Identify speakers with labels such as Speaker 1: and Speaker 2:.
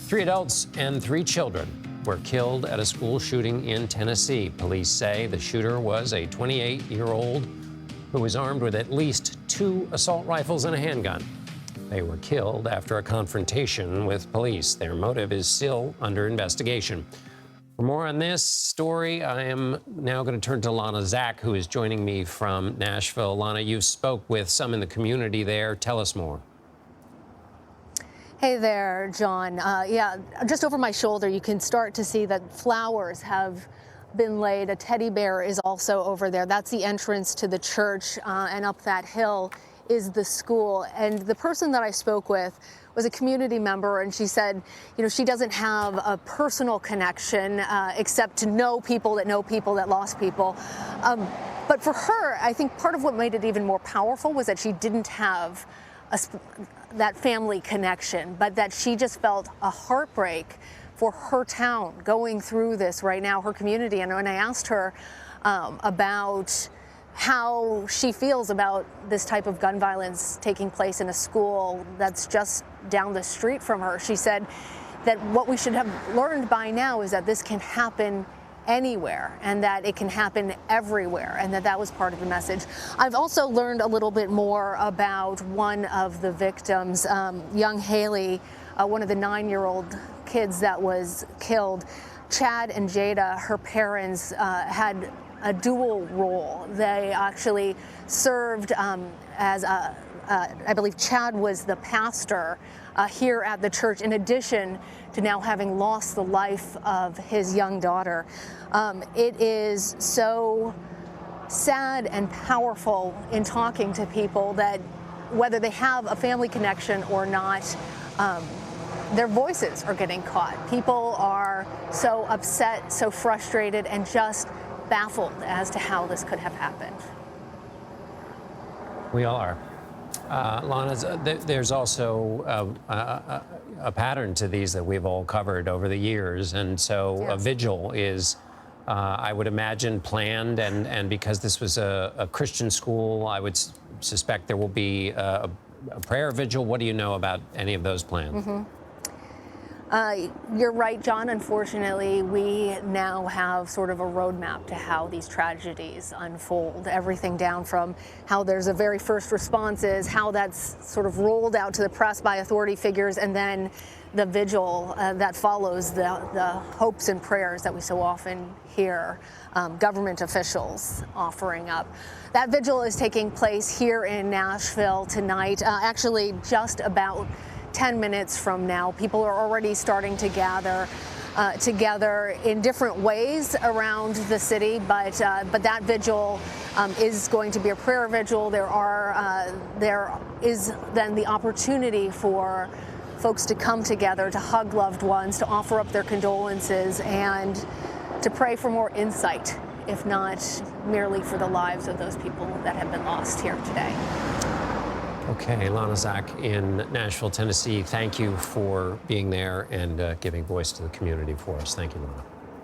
Speaker 1: 3 adults and 3 children were killed at a school shooting in Tennessee. Police say the shooter was a 28-year-old who was armed with at least 2 assault rifles and a handgun. They were killed after a confrontation with police. Their motive is still under investigation. For more on this story, I am now going to turn to Lana Zak, who is joining me from Nashville. Lana, you spoke with some in the community there. Tell us more.
Speaker 2: Hey there, John. Yeah, just over my shoulder, you can start to see that flowers have been laid. A teddy bear is also over there. That's the entrance to the church, and up that hill is the school. And the person that I spoke with was a community member, and she said, you know, she doesn't have a personal connection except to know people that lost people. But for her, I think part of what made it even more powerful was that she didn't have that family connection, but that she just felt a heartbreak for her town going through this right now, her community. And when I asked her about how she feels about this type of gun violence taking place in a school that's just down the street from her, she said that what we should have learned by now is that this can happen anywhere and that it can happen everywhere, and that was part of the message. I've also learned a little bit more about one of the victims, young Haley, one of the 9-year-old kids that was killed. Chad and Jada, her parents, had a dual role. They actually served as I believe Chad was the pastor here at the church, in addition to now having lost the life of his young daughter. It is so sad and powerful in talking to people that whether they have a family connection or not, their voices are getting caught. People are so upset, so frustrated, and just baffled as to how this could have happened.
Speaker 1: We all are. Lana, there's also a pattern to these that we've all covered over the years, and so yes. A vigil is, I would imagine, planned, and because this was a Christian school, I would suspect there will be a prayer vigil. What do you know about any of those plans?
Speaker 2: Mm-hmm. You're right, John. Unfortunately, we now have sort of a roadmap to how these tragedies unfold. Everything down from how there's a very first responses, how that's sort of rolled out to the press by authority figures, and then the vigil that follows the hopes and prayers that we so often hear government officials offering up. That vigil is taking place here in Nashville tonight, actually just about 10 minutes from now. People are already starting to gather together in different ways around the city, but that vigil is going to be a prayer vigil. There is then the opportunity for folks to come together, to hug loved ones, to offer up their condolences, and to pray for more insight, if not merely for the lives of those people that have been lost here today.
Speaker 1: Okay, Lana Zak in Nashville, Tennessee, thank you for being there and giving voice to the community for us. Thank you, Lana.